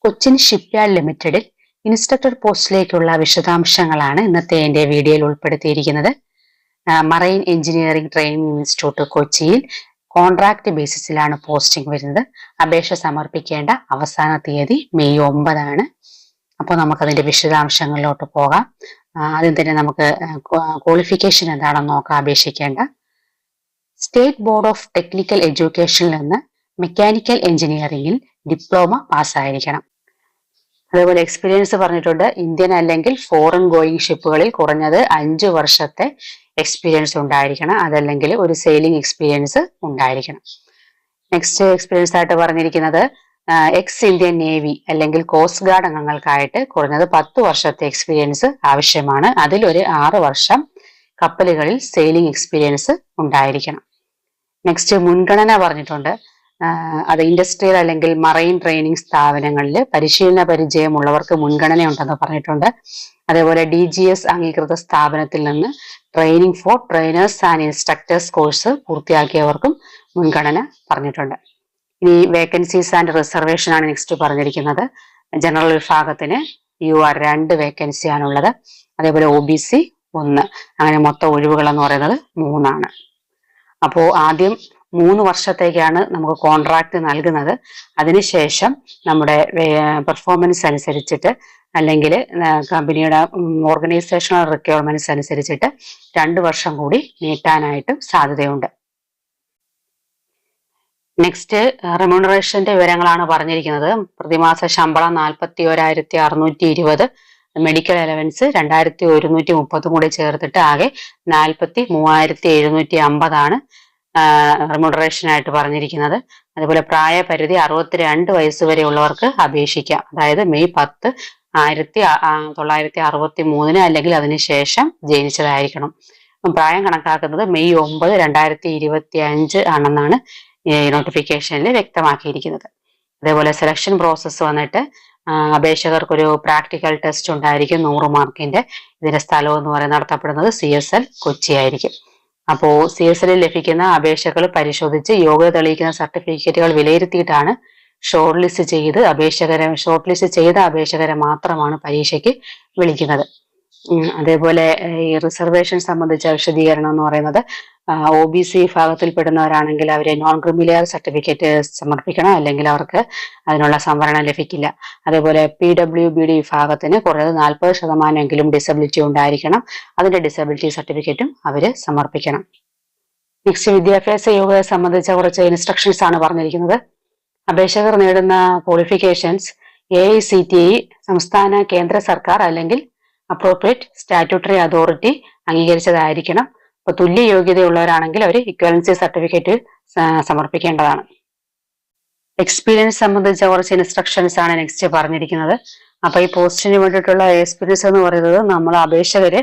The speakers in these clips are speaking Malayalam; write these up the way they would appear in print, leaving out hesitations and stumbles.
കൊച്ചിൻ ഷിപ്പ്യാർഡ് ലിമിറ്റഡിൽ ഇൻസ്ട്രക്ടർ പോസ്റ്റിലേക്കുള്ള വിശദാംശങ്ങളാണ് ഇന്നത്തെ എൻ്റെ വീഡിയോയിൽ ഉൾപ്പെടുത്തിയിരിക്കുന്നത്. മറൈൻ എഞ്ചിനീയറിംഗ് ട്രെയിനിങ് ഇൻസ്റ്റിറ്റ്യൂട്ട് കൊച്ചിയിൽ കോൺട്രാക്ട് ബേസിസിലാണ് പോസ്റ്റിംഗ് വരുന്നത്. അപേക്ഷ സമർപ്പിക്കേണ്ട അവസാന തീയതി മെയ് 9 അപ്പോൾ നമുക്കതിന്റെ വിശദാംശങ്ങളിലോട്ട് പോകാം. ആദ്യം തന്നെ നമുക്ക് ക്വാളിഫിക്കേഷൻ എന്താണെന്ന് നോക്കാം. അപേക്ഷിക്കേണ്ട സ്റ്റേറ്റ് ബോർഡ് ഓഫ് ടെക്നിക്കൽ എഡ്യൂക്കേഷനിൽ നിന്ന് മെക്കാനിക്കൽ എഞ്ചിനീയറിംഗിൽ ഡിപ്ലോമ പാസ്സായിരിക്കണം. അതേപോലെ എക്സ്പീരിയൻസ് പറഞ്ഞിട്ടുണ്ട്. ഇന്ത്യൻ അല്ലെങ്കിൽ ഫോറിൻ ഗോയിങ് ഷിപ്പുകളിൽ കുറഞ്ഞത് 5 വർഷത്തെ എക്സ്പീരിയൻസ് ഉണ്ടായിരിക്കണം. അതല്ലെങ്കിൽ ഒരു സെയിലിംഗ് എക്സ്പീരിയൻസ് ഉണ്ടായിരിക്കണം. നെക്സ്റ്റ് എക്സ്പീരിയൻസ് ആയിട്ട് പറഞ്ഞിരിക്കുന്നത് എക്സ് ഇന്ത്യൻ നേവി അല്ലെങ്കിൽ കോസ്റ്റ് ഗാർഡ് അംഗങ്ങൾക്കായിട്ട് കുറഞ്ഞത് 10 വർഷത്തെ എക്സ്പീരിയൻസ് ആവശ്യമാണ്. അതിൽ ഒരു 6 വർഷം കപ്പലുകളിൽ സെയിലിംഗ് എക്സ്പീരിയൻസ് ഉണ്ടായിരിക്കണം. നെക്സ്റ്റ് മുൻഗണന പറഞ്ഞിട്ടുണ്ട്. അത് ഇൻഡസ്ട്രിയൽ അല്ലെങ്കിൽ മറൈൻ ട്രെയിനിങ് സ്ഥാപനങ്ങളിൽ പരിശീലന പരിചയമുള്ളവർക്ക് മുൻഗണന ഉണ്ടെന്ന് പറഞ്ഞിട്ടുണ്ട്. അതേപോലെ DGS അംഗീകൃത സ്ഥാപനത്തിൽ നിന്ന് training for trainers and instructors course പൂർത്തിയാക്കിയവർക്കും മുൻഗണന പറഞ്ഞിട്ടുണ്ട്. ഇനി വേക്കൻസീസ് ആൻഡ് റിസർവേഷൻ ആണ് നെക്സ്റ്റ് പറഞ്ഞിരിക്കുന്നത്. ജനറൽ വിഭാഗത്തിന് UR 2 വേക്കൻസിയാണുള്ളത്. അതേപോലെ OBC 1. അങ്ങനെ മൊത്തം ഒഴിവുകൾ എന്ന് പറയുന്നത് 3. അപ്പോൾ ആദ്യം 3 വർഷത്തേക്കാണ് നമുക്ക് കോൺട്രാക്ട് നൽകുന്നത്. അതിനുശേഷം നമ്മുടെ പെർഫോമൻസ് അനുസരിച്ചിട്ട് അല്ലെങ്കിൽ കമ്പനിയുടെ ഓർഗനൈസേഷണൽ റിക്വയർമെന്റ്സ് അനുസരിച്ചിട്ട് 2 വർഷം കൂടി നീട്ടാനായിട്ടും സാധ്യതയുണ്ട്. നെക്സ്റ്റ് റെമ്യൂണറേഷന്റെ വിവരങ്ങളാണ് പറഞ്ഞിരിക്കുന്നത്. പ്രതിമാസ ശമ്പളം 41,620, മെഡിക്കൽ അലവൻസ് 2,130 കൂടി ചേർത്തിട്ട് ആകെ 43,750 റെമ്യൂണറേഷൻ ആയിട്ട് പറഞ്ഞിരിക്കുന്നത്. അതുപോലെ പ്രായപരിധി 62 വയസ്സ് വരെ ഉള്ളവർക്ക് അപേക്ഷിക്കാം. അതായത് മെയ് 10, 1963 അല്ലെങ്കിൽ അതിനുശേഷം ജനിച്ചതായിരിക്കണം. പ്രായം കണക്കാക്കുന്നത് മെയ് 9, 2025 ആണെന്നാണ് നോട്ടിഫിക്കേഷനിൽ വ്യക്തമാക്കിയിരിക്കുന്നത്. അതേപോലെ സെലക്ഷൻ പ്രോസസ്സ് വന്നിട്ട് അപേക്ഷകർക്കൊരു പ്രാക്ടിക്കൽ ടെസ്റ്റ് ഉണ്ടായിരിക്കും 100 മാർക്കിന്റെ. ഇതിന്റെ സ്ഥലം എന്ന് പറയുന്നത് നടത്തപ്പെടുന്നത് CSL കൊച്ചി ആയിരിക്കും. അപ്പോൾ CSL ലഭിക്കുന്ന അപേക്ഷകൾ പരിശോധിച്ച് യോഗ്യത തെളിയിക്കുന്ന സർട്ടിഫിക്കറ്റുകൾ വിലയിരുത്തിയിട്ടാണ് ഷോർട്ട് ലിസ്റ്റ് ചെയ്ത അപേക്ഷകരെ മാത്രമാണ് പരീക്ഷയ്ക്ക് വിളിക്കുന്നത്. അതേപോലെ ഈ റിസർവേഷൻ സംബന്ധിച്ച വിശദീകരണം എന്ന് പറയുന്നത് OBC വിഭാഗത്തിൽപ്പെടുന്നവരാണെങ്കിൽ അവരെ നോൺ ക്രിമിലിയർ സർട്ടിഫിക്കറ്റ് സമർപ്പിക്കണം, അല്ലെങ്കിൽ അവർക്ക് അതിനുള്ള സംവരണം ലഭിക്കില്ല. അതേപോലെ PWBD വിഭാഗത്തിന് കുറഞ്ഞത് 40% ഡിസബിലിറ്റി ഉണ്ടായിരിക്കണം. അതിന്റെ ഡിസബിലിറ്റി സർട്ടിഫിക്കറ്റും അവര് സമർപ്പിക്കണം. നെക്സ്റ്റ് വിദ്യാഭ്യാസ യോഗ്യത സംബന്ധിച്ച കുറച്ച് ഇൻസ്ട്രക്ഷൻസ് ആണ് പറഞ്ഞിരിക്കുന്നത്. അപേക്ഷകർ നേടുന്ന ക്വാളിഫിക്കേഷൻസ് AICTE സംസ്ഥാന കേന്ദ്ര സർക്കാർ അല്ലെങ്കിൽ അപ്രോപ്രിയേറ്റ് സ്റ്റാറ്റ്യൂട്ടറി അതോറിറ്റി അംഗീകരിച്ചതായിരിക്കണം. അപ്പൊ തുല്യ യോഗ്യതയുള്ളവരാണെങ്കിൽ അവർ ഇക്വലൻസി സർട്ടിഫിക്കറ്റ് സമർപ്പിക്കേണ്ടതാണ്. എക്സ്പീരിയൻസ് സംബന്ധിച്ച കുറച്ച് ഇൻസ്ട്രക്ഷൻസ് ആണ് നെക്സ്റ്റ് പറഞ്ഞിരിക്കുന്നത്. അപ്പൊ ഈ പോസ്റ്റിന് വേണ്ടിയിട്ടുള്ള എക്സ്പീരിയൻസ് എന്ന് പറയുന്നത് നമ്മൾ അപേക്ഷകര്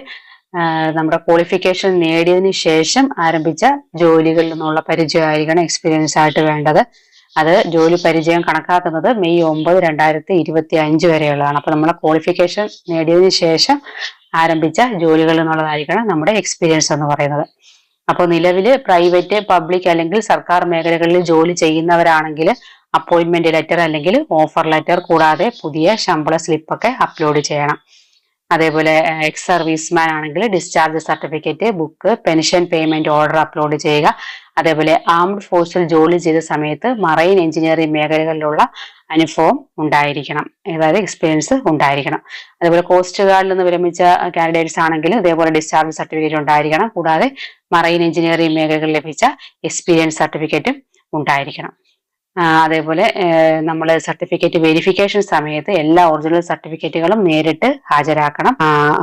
നമ്മുടെ ക്വാളിഫിക്കേഷൻ നേടിയതിനു ശേഷം ആരംഭിച്ച ജോലികളിൽ നിന്നുള്ള പരിചയമായിരിക്കണം എക്സ്പീരിയൻസ് ആയിട്ട് വേണ്ടത്. അത് ജോലി പരിചയം കണക്കാക്കുന്നത് മെയ് 9, 2025 വരെയുള്ളതാണ്. അപ്പൊ നമ്മളെ ക്വാളിഫിക്കേഷൻ നേടിയതിനു ശേഷം ആരംഭിച്ച ജോലികളിൽ നിന്നുള്ളതായിരിക്കണം നമ്മുടെ എക്സ്പീരിയൻസ് എന്ന് പറയുന്നത്. അപ്പോൾ നിലവില് പ്രൈവറ്റ്, പബ്ലിക് അല്ലെങ്കിൽ സർക്കാർ മേഖലകളിൽ ജോലി ചെയ്യുന്നവരാണെങ്കിൽ അപ്പോയിന്റ്മെന്റ് ലെറ്റർ അല്ലെങ്കിൽ ഓഫർ ലെറ്റർ കൂടാതെ പുതിയ ശമ്പള സ്ലിപ്പൊക്കെ അപ്ലോഡ് ചെയ്യണം. അതേപോലെ എക്സ് സർവീസ്മാൻ ആണെങ്കിൽ discharge certificate, book, pension payment order upload ചെയ്യുക. അതേപോലെ ആംഡ് ഫോഴ്സിൽ ജോലി ചെയ്ത സമയത്ത് മറൈൻ എഞ്ചിനീയറിംഗ് മേഖലകളിലുള്ള അനുഭവം ഉണ്ടായിരിക്കണം, അതായത് എക്സ്പീരിയൻസ് ഉണ്ടായിരിക്കണം. അതേപോലെ കോസ്റ്റ് ഗാർഡിൽ നിന്ന് വിരമിച്ച കാൻഡിഡേറ്റ്സ് ആണെങ്കിൽ ഇതേപോലെ ഡിസ്ചാർജ് സർട്ടിഫിക്കറ്റ് ഉണ്ടായിരിക്കണം. കൂടാതെ മറൈൻ എഞ്ചിനീയറിംഗ് മേഖലകളിൽ ലഭിച്ച എക്സ്പീരിയൻസ് സർട്ടിഫിക്കറ്റും ഉണ്ടായിരിക്കണം. അതേപോലെ നമ്മൾ സർട്ടിഫിക്കറ്റ് വെരിഫിക്കേഷൻ സമയത്ത് എല്ലാ ഒറിജിനൽ സർട്ടിഫിക്കറ്റുകളും നേരിട്ട് ഹാജരാക്കണം.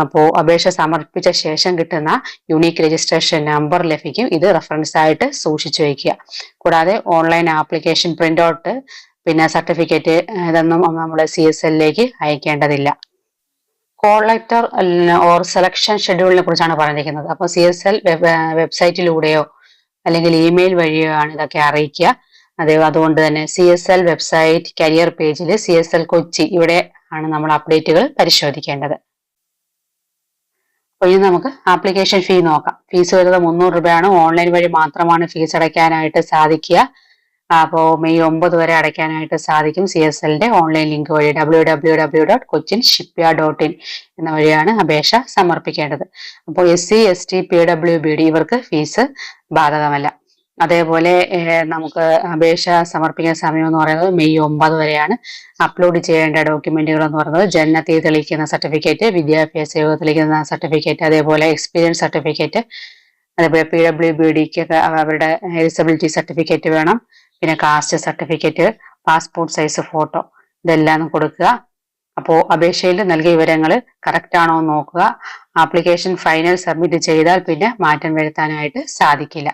അപ്പോൾ അപേക്ഷ സമർപ്പിച്ച ശേഷം കിട്ടുന്ന യുണീക്ക് രജിസ്ട്രേഷൻ നമ്പർ ലഭിക്കും. ഇത് റെഫറൻസ് ആയിട്ട് സൂക്ഷിച്ചു വയ്ക്കുക. കൂടാതെ ഓൺലൈൻ ആപ്ലിക്കേഷൻ പ്രിന്റ് ഔട്ട്, പിന്നെ സർട്ടിഫിക്കറ്റ് ഇതൊന്നും നമ്മൾ CSLലേക്ക് അയക്കേണ്ടതില്ല. കോൾ ലെറ്റർ ഓർ സെലക്ഷൻ ഷെഡ്യൂളിനെ കുറിച്ചാണ് പറഞ്ഞിരിക്കുന്നത്. അപ്പോൾ CSL വെബ്സൈറ്റിലൂടെയോ അല്ലെങ്കിൽ ഇമെയിൽ വഴിയോ ആണ് ഇതൊക്കെ അറിയിക്കുക. അതുകൊണ്ട് തന്നെ CSL വെബ്സൈറ്റ് കരിയർ പേജിൽ CSL കൊച്ചി ഇവിടെ ആണ് നമ്മൾ അപ്ഡേറ്റുകൾ പരിശോധിക്കേണ്ടത്. അപ്പോൾ ഇനി നമുക്ക് ആപ്ലിക്കേഷൻ ഫീ നോക്കാം. ഫീസ് വരുന്നത് 300 രൂപയാണ്. ഓൺലൈൻ വഴി മാത്രമാണ് ഫീസ് അടയ്ക്കാനായിട്ട് സാധിക്കുക. അപ്പോൾ മെയ് 9 വരെ അടയ്ക്കാനായിട്ട് സാധിക്കും. CSLന്റെ ഓൺലൈൻ ലിങ്ക് വഴി www.cochinshipyard.in എന്ന വഴിയാണ് അപേക്ഷ സമർപ്പിക്കേണ്ടത്. അപ്പോൾ SC ST PWBD ഇവർക്ക് ഫീസ് ബാധകമല്ല. അതേപോലെ നമുക്ക് അപേക്ഷ സമർപ്പിക്കുന്ന സമയം എന്ന് പറയുന്നത് മെയ് 9 വരെയാണ്. അപ്ലോഡ് ചെയ്യേണ്ട ഡോക്യുമെന്റുകൾ എന്ന് പറയുന്നത് ജനനത്തീയതി തെളിയിക്കുന്ന സർട്ടിഫിക്കറ്റ്, വിദ്യാഭ്യാസ യോഗ്യത തെളിയിക്കുന്ന സർട്ടിഫിക്കറ്റ്, അതേപോലെ എക്സ്പീരിയൻസ് സർട്ടിഫിക്കറ്റ്, അതേപോലെ PWBDക്ക് അവരുടെ എലിജിബിലിറ്റി സർട്ടിഫിക്കറ്റ് വേണം. പിന്നെ caste certificate, passport size photo, ഇതെല്ലാം കൊടുക്കുക. അപ്പോൾ അപേക്ഷയിൽ നൽകിയ വിവരങ്ങൾ കറക്റ്റ് ആണോ എന്ന് നോക്കുക. ആപ്ലിക്കേഷൻ ഫൈനൽ സബ്മിറ്റ് ചെയ്താൽ പിന്നെ മാറ്റം വരുത്താനായിട്ട് സാധിക്കില്ല.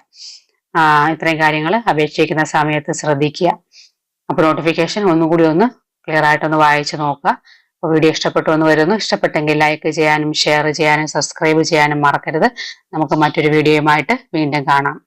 ഇത്രയും കാര്യങ്ങൾ അപേക്ഷിക്കുന്ന സമയത്ത് ശ്രദ്ധിക്കുക. അപ്പോൾ നോട്ടിഫിക്കേഷൻ ഒന്നുകൂടി ഒന്ന് ക്ലിയർ ആയിട്ടൊന്ന് വായിച്ചു നോക്കുക. അപ്പോൾ വീഡിയോ ഇഷ്ടപ്പെട്ടു എന്ന് വരുന്നു. ഇഷ്ടപ്പെട്ടെങ്കിൽ ലൈക്ക് ചെയ്യാനും ഷെയർ ചെയ്യാനും സബ്സ്ക്രൈബ് ചെയ്യാനും മറക്കരുത്. നമുക്ക് മറ്റൊരു വീഡിയോയുമായിട്ട് വീണ്ടും കാണാം.